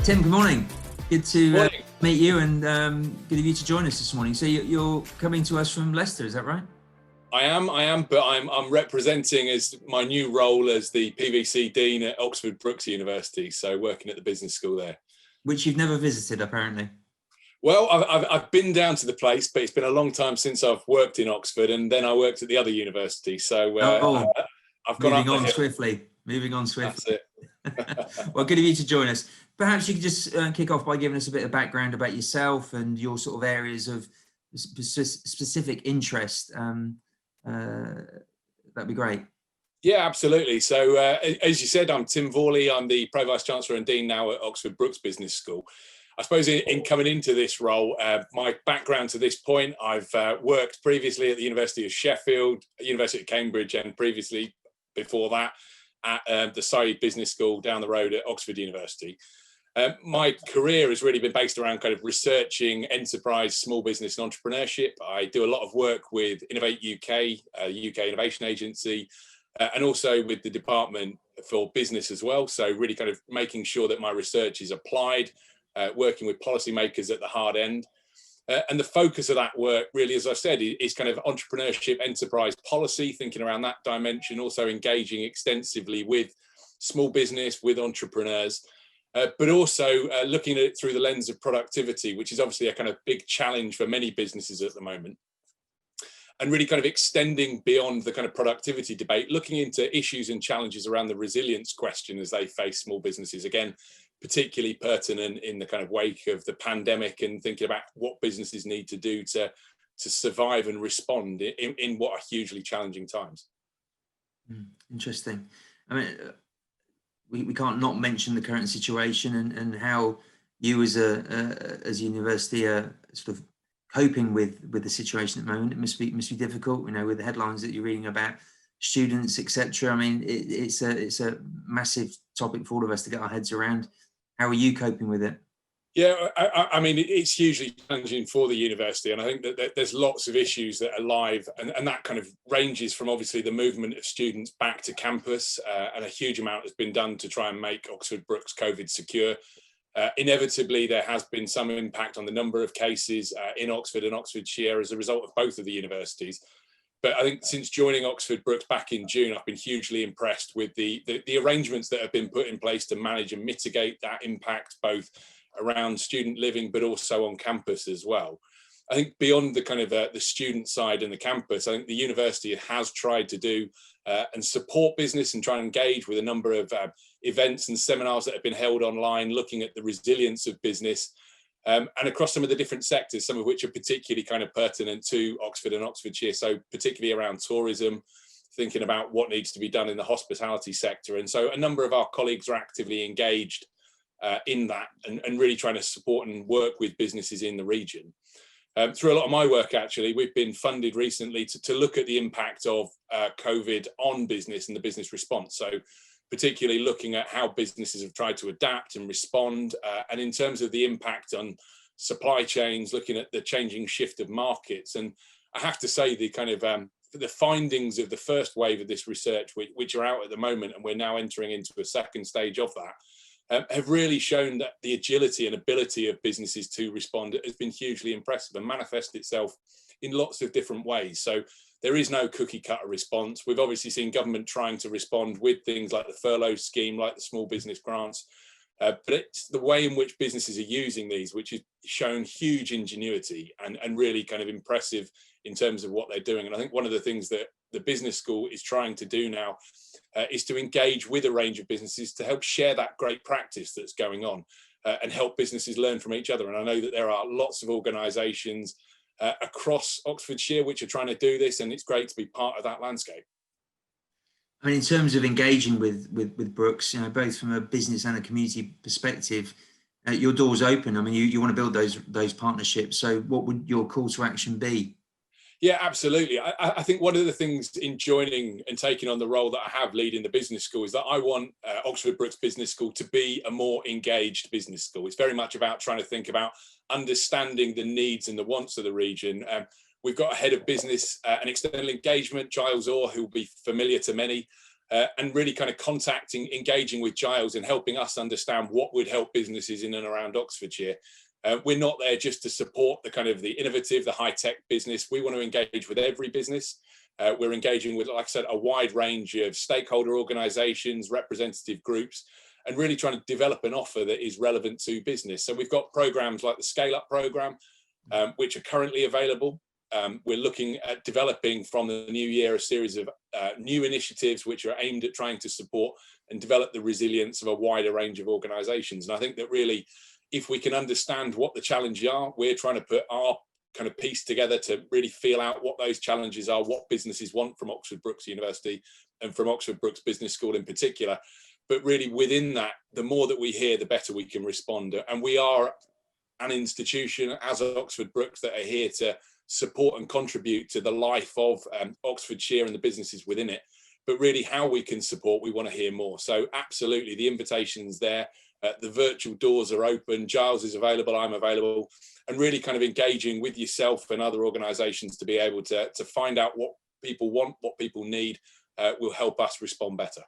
Tim, good morning. Good to Morning. meet you, and good of you to join us this morning. So you're coming to us from Leicester, is that right? I am, but I'm representing as my new role as the PVC Dean at Oxford Brookes University, so working at the business school there. Which you've never visited, apparently. Well, I've been down to the place, but it's been a long time since I've worked in Oxford, and then I worked at the other university. So I've gone moving up on the swiftly. Moving on swiftly. That's it. Well, good of you to join us. Perhaps you could just kick off by giving us a bit of background about yourself and your sort of areas of specific interest. That'd be great. Yeah, absolutely. So as you said, I'm Tim Vorley. I'm the Pro Vice-Chancellor and Dean now at Oxford Brookes Business School. I suppose in coming into this role, my background to this point, I've worked previously at the University of Sheffield, University of Cambridge, and previously before that at the Surrey Business School down the road at Oxford University. My career has really been based around kind of researching enterprise, small business and entrepreneurship. I do a lot of work with Innovate UK, UK Innovation Agency, and also with the Department for Business as well. So really kind of making sure that my research is applied, working with policymakers at the hard end. And the focus of that work really, as I said, is kind of entrepreneurship, enterprise policy, thinking around that dimension, also engaging extensively with small business, with entrepreneurs, but also looking at it through the lens of productivity, which is obviously a kind of big challenge for many businesses at the moment. And really kind of extending beyond the kind of productivity debate, looking into issues and challenges around the resilience question as they face small businesses. Again, particularly pertinent in the kind of wake of the pandemic and thinking about what businesses need to do to survive and respond in what are hugely challenging times. Interesting. I mean, we can't not mention the current situation and how you as a university are sort of coping with the situation at the moment. It must be difficult, you know, with the headlines that you're reading about students, etc. I mean, it's a massive topic for all of us to get our heads around. How are you coping with it? Yeah, I mean, it's hugely challenging for the university, and I think that there's lots of issues that are live, and that kind of ranges from obviously the movement of students back to campus, and a huge amount has been done to try and make Oxford Brookes COVID secure. Inevitably, there has been some impact on the number of cases in Oxford and Oxfordshire as a result of both of the universities. But I think since joining Oxford Brookes back in June, I've been hugely impressed with the arrangements that have been put in place to manage and mitigate that impact, both around student living, but also on campus as well. I think beyond the kind of the student side and the campus, I think the university has tried to do and support business and try and engage with a number of events and seminars that have been held online, looking at the resilience of business. And across some of the different sectors, some of which are particularly kind of pertinent to Oxford and Oxfordshire, so particularly around tourism, thinking about what needs to be done in the hospitality sector. And so a number of our colleagues are actively engaged in that and really trying to support and work with businesses in the region. Through a lot of my work, actually, we've been funded recently to look at the impact of COVID on business and the business response. So particularly looking at how businesses have tried to adapt and respond, and in terms of the impact on supply chains, looking at the changing shift of markets. And I have to say, the kind of the findings of the first wave of this research, which are out at the moment, and we're now entering into a second stage of that, have really shown that the agility and ability of businesses to respond has been hugely impressive and manifest itself in lots of different ways. So there is no cookie cutter response. We've obviously seen government trying to respond with things like the furlough scheme, like the small business grants, but it's the way in which businesses are using these, which has shown huge ingenuity and really kind of impressive in terms of what they're doing. And I think one of the things that the business school is trying to do now is to engage with a range of businesses to help share that great practice that's going on and help businesses learn from each other. And I know that there are lots of organisations across Oxfordshire which are trying to do this, and it's great to be part of that landscape. I mean, in terms of engaging with Brookes, you know, both from a business and a community perspective, your door's open. I mean, you want to build those partnerships. So what would your call to action be? Yeah, absolutely. I think one of the things in joining and taking on the role that I have leading the business school is that I want Oxford Brookes Business School to be a more engaged business school. It's very much about trying to think about understanding the needs and the wants of the region. We've got a head of business and external engagement, Giles Orr, who will be familiar to many. and really kind of engaging with Giles and helping us understand what would help businesses in and around Oxfordshire. We're not there just to support the innovative, the high-tech business. We want to engage with every business. We're engaging with, like I said, a wide range of stakeholder organisations, representative groups, and really trying to develop an offer that is relevant to business. So we've got programmes like the Scale Up programme, which are currently available. We're looking at developing from the new year a series of new initiatives which are aimed at trying to support and develop the resilience of a wider range of organisations. And I think that really, if we can understand what the challenges are, we're trying to put our kind of piece together to really feel out what those challenges are, what businesses want from Oxford Brookes University and from Oxford Brookes Business School in particular. But really within that, the more that we hear, the better we can respond. And we are an institution as Oxford Brookes that are here to support and contribute to the life of Oxfordshire and the businesses within it. But really how we can support, we want to hear more. So absolutely, the invitation's there. The virtual doors are open. Giles is available, I'm available, and really kind of engaging with yourself and other organisations to be able to find out what people want, what people need, will help us respond better.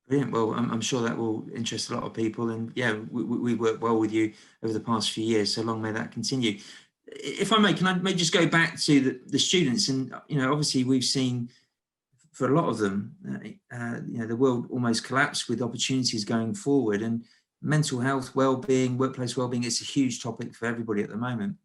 Brilliant. Well, I'm sure that will interest a lot of people, and yeah, we worked well with you over the past few years, so long may that continue. If I may, can I just go back to the students? And obviously we've seen for a lot of them, the world almost collapsed with opportunities going forward, and mental health, well-being, workplace well-being, it's a huge topic for everybody at the moment.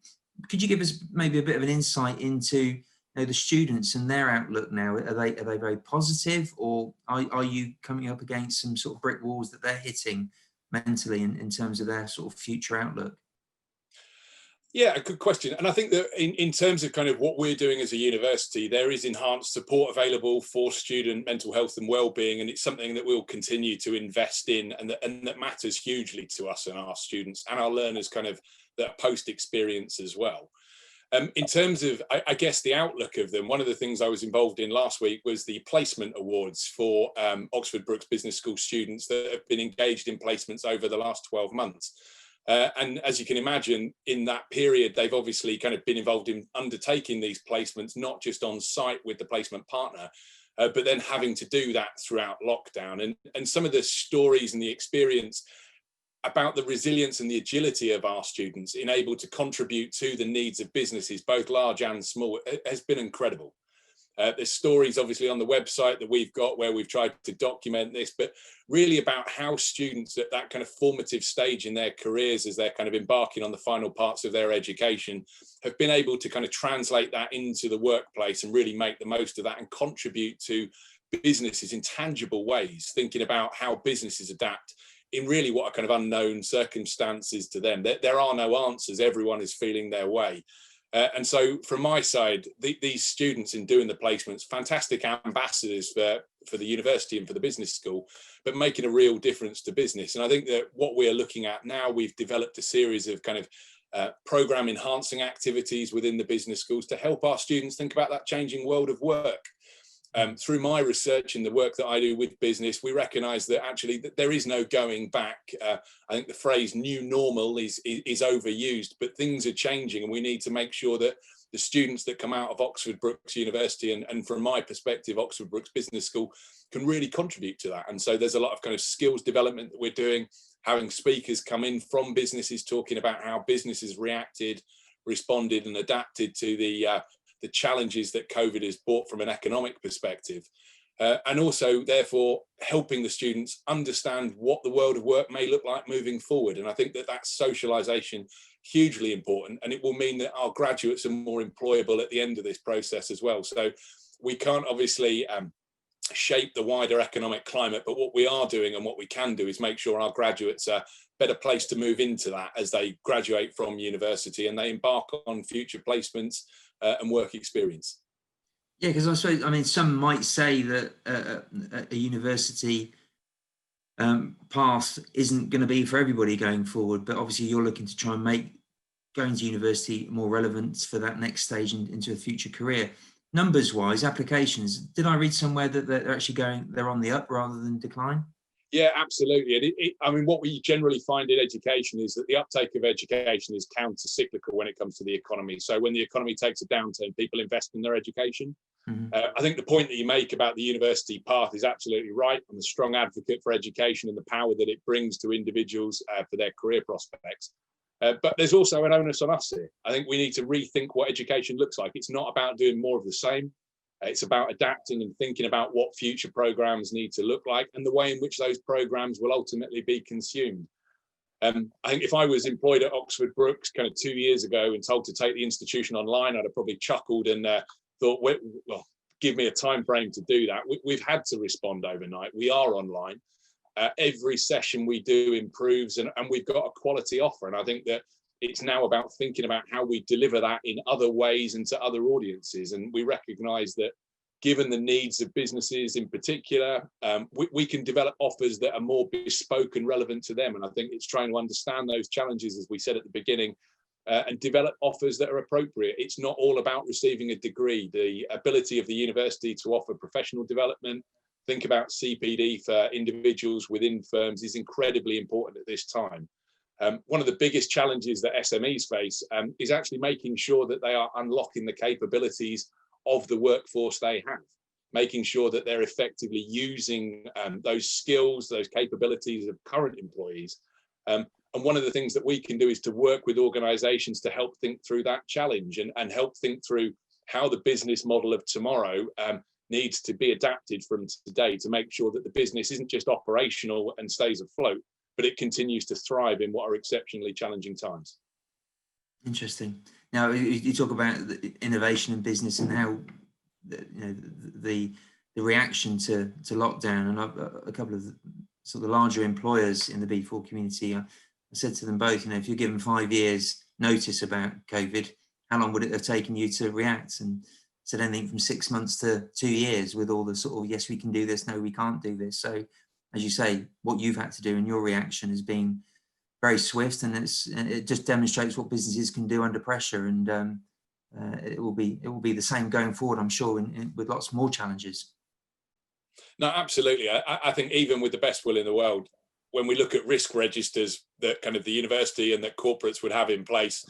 Could you give us maybe a bit of an insight into the students and their outlook now? Are they very positive, or are you coming up against some sort of brick walls that they're hitting mentally in terms of their sort of future outlook? Yeah, a good question. And I think that in terms of kind of what we're doing as a university, there is enhanced support available for student mental health and well-being, and it's something that we'll continue to invest in, and that matters hugely to us and our students and our learners kind of that post-experience as well. In terms of, I guess, the outlook of them, one of the things I was involved in last week was the placement awards for Oxford Brookes Business School students that have been engaged in placements over the last 12 months. And as you can imagine, in that period, they've obviously kind of been involved in undertaking these placements, not just on site with the placement partner, but then having to do that throughout lockdown. And some of the stories and the experience about the resilience and the agility of our students in able to contribute to the needs of businesses, both large and small, has been incredible. There's stories obviously on the website that we've got where we've tried to document this, but really about how students at that kind of formative stage in their careers, as they're kind of embarking on the final parts of their education, have been able to kind of translate that into the workplace and really make the most of that and contribute to businesses in tangible ways, thinking about how businesses adapt in really what are kind of unknown circumstances to them. There are no answers. Everyone is feeling their way. And so from my side, these students in doing the placements, fantastic ambassadors for the university and for the business school, but making a real difference to business. And I think that what we're looking at now, we've developed a series of kind of program enhancing activities within the business schools to help our students think about that changing world of work. Through my research and the work that I do with business, we recognise that actually that there is no going back. I think the phrase new normal is overused, but things are changing, and we need to make sure that the students that come out of Oxford Brookes University and from my perspective, Oxford Brookes Business School, can really contribute to that. And so there's a lot of kind of skills development that we're doing, having speakers come in from businesses talking about how businesses reacted, responded and adapted to the challenges that COVID has brought from an economic perspective, and also therefore helping the students understand what the world of work may look like moving forward. And I think that that's socialisation, hugely important, and it will mean that our graduates are more employable at the end of this process as well. So we can't obviously shape the wider economic climate, but what we are doing and what we can do is make sure our graduates are better placed to move into that as they graduate from university and they embark on future placements and work experience. Yeah, because I suppose, I mean, some might say that a university path isn't going to be for everybody going forward, but obviously you're looking to try and make going to university more relevant for that next stage into a future career. Numbers wise, applications, did I read somewhere that they're actually they're on the up rather than decline? Yeah, absolutely. And I mean, what we generally find in education is that the uptake of education is counter-cyclical when it comes to the economy. So when the economy takes a downturn, people invest in their education. I think the point that you make about the university path is absolutely right. I'm a strong advocate for education and the power that it brings to individuals for their career prospects. But there's also an onus on us here. I think we need to rethink what education looks like. It's not about doing more of the same. It's about adapting and thinking about what future programs need to look like and the way in which those programs will ultimately be consumed. I think if I was employed at Oxford Brookes kind of 2 years ago and told to take the institution online, I'd have probably chuckled and thought, well, give me a time frame to do that. We've had to respond overnight. We are online. Every session we do improves, and we've got a quality offer. And I think that it's now about thinking about how we deliver that in other ways and to other audiences. And we recognise that given the needs of businesses in particular, we can develop offers that are more bespoke and relevant to them. And I think it's trying to understand those challenges, as we said at the beginning, and develop offers that are appropriate. It's not all about receiving a degree. The ability of the university to offer professional development, think about CPD for individuals within firms is incredibly important at this time. One of the biggest challenges that SMEs face is actually making sure that they are unlocking the capabilities of the workforce they have, making sure that they're effectively using those skills, those capabilities of current employees. And one of the things that we can do is to work with organisations to help think through that challenge and help think through how the business model of tomorrow needs to be adapted from today to make sure that the business isn't just operational and stays afloat, but it continues to thrive in what are exceptionally challenging times. Interesting. Now, you talk about the innovation in business and how the reaction to lockdown, and a couple of sort of the larger employers in the B4 community, I said to them both, if you're given 5 years notice about COVID, how long would it have taken you to react? And said anything from 6 months to 2 years, with all the sort of, yes, we can do this, no, we can't do this. So as you say, what you've had to do and your reaction has been very swift, and it just demonstrates what businesses can do under pressure. And it will be the same going forward, I'm sure, with lots more challenges. No, absolutely. I think even with the best will in the world, when we look at risk registers that kind of the university and that corporates would have in place,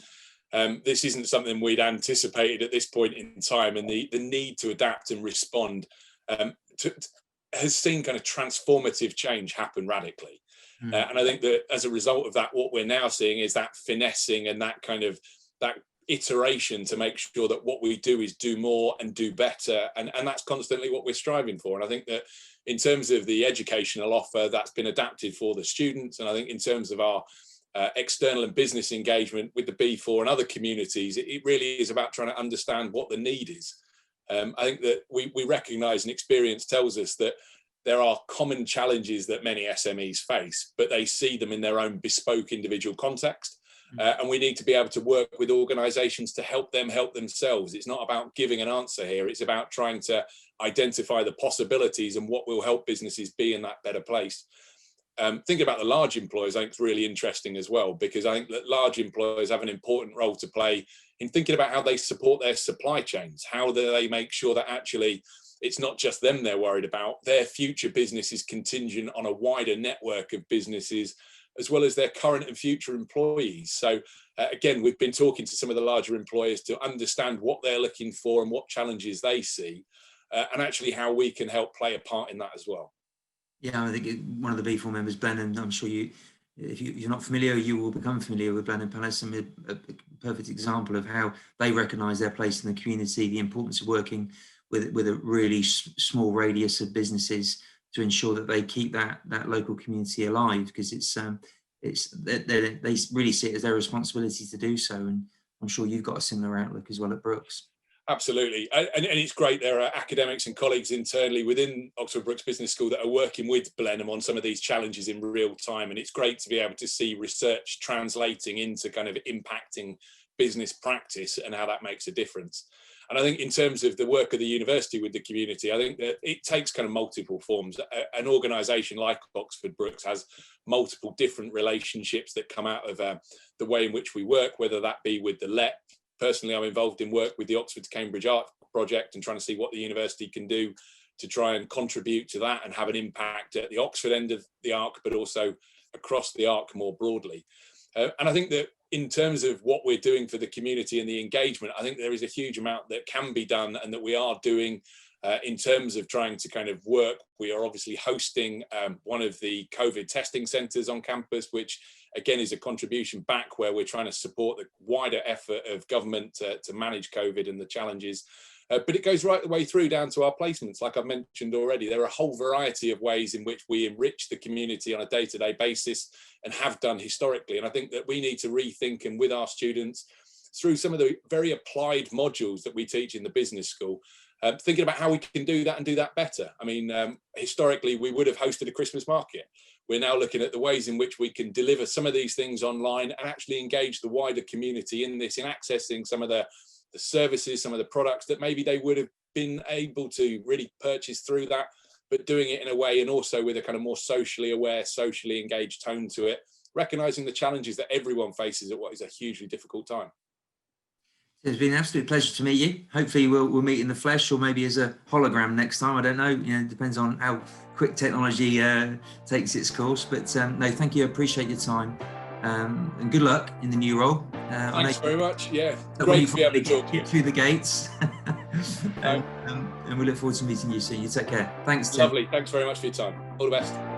this isn't something we'd anticipated at this point in time. And the need to adapt and respond has seen kind of transformative change happen radically. And I think that as a result of that, what we're now seeing is that finessing and that kind of that iteration to make sure that what we do is do more and do better. And that's constantly what we're striving for. And I think that in terms of the educational offer, that's been adapted for the students. And I think in terms of our external and business engagement with the B4 and other communities, it really is about trying to understand what the need is. I think that we recognise, and experience tells us that there are common challenges that many SMEs face, but they see them in their own bespoke individual context. And we need to be able to work with organisations to help them help themselves. It's not about giving an answer here. It's about trying to identify the possibilities and what will help businesses be in that better place. Thinking about the large employers, I think it's really interesting as well, because I think that large employers have an important role to play in thinking about how they support their supply chains. How do they make sure that actually it's not just them they're worried about, their future business is contingent on a wider network of businesses, as well as their current and future employees. So again, we've been talking to some of the larger employers to understand what they're looking for and what challenges they see, and actually how we can help play a part in that as well. Yeah, I think one of the B4 members, Blenheim, I'm sure if you're not familiar, you will become familiar with Blenheim Palace, and a perfect example of how they recognise their place in the community, the importance of working with a really small radius of businesses to ensure that they keep that local community alive, because they really see it as their responsibility to do so. And I'm sure you've got a similar outlook as well at Brookes. Absolutely. And it's great. There are academics and colleagues internally within Oxford Brookes Business School that are working with Blenheim on some of these challenges in real time. And it's great to be able to see research translating into kind of impacting business practice and how that makes a difference. And I think in terms of the work of the university with the community, I think that it takes kind of multiple forms. An organisation like Oxford Brookes has multiple different relationships that come out of the way in which we work, whether that be with the LEP. Personally, I'm involved in work with the Oxford to Cambridge Arc project and trying to see what the university can do to try and contribute to that and have an impact at the Oxford end of the arc, but also across the arc more broadly. And I think that in terms of what we're doing for the community and the engagement, I think there is a huge amount that can be done and that we are doing in terms of trying to kind of work. We are obviously hosting one of the COVID testing centres on campus, which again is a contribution back where we're trying to support the wider effort of government to manage COVID and the challenges. But it goes right the way through down to our placements. Like I've mentioned already, there are a whole variety of ways in which we enrich the community on a day-to-day basis and have done historically. And I think that we need to rethink, and with our students, through some of the very applied modules that we teach in the business school, thinking about how we can do that and do that better. I mean, historically, we would have hosted a Christmas market. We're now looking at the ways in which we can deliver some of these things online and actually engage the wider community in this, in accessing some of the services, some of the products that maybe they would have been able to really purchase through that, but doing it in a way and also with a kind of more socially aware, socially engaged tone to it, recognizing the challenges that everyone faces at what is a hugely difficult time. It's been an absolute pleasure to meet you. Hopefully we'll meet in the flesh, or maybe as a hologram next time. I don't know. You know, it depends on how quick technology takes its course. But no, thank you. I appreciate your time. And good luck in the new role. Thanks very much. Yeah, great to be able to talk to you. Through the gates. And we look forward to meeting you soon. You take care. Thanks, Tim. Lovely. Thanks very much for your time. All the best.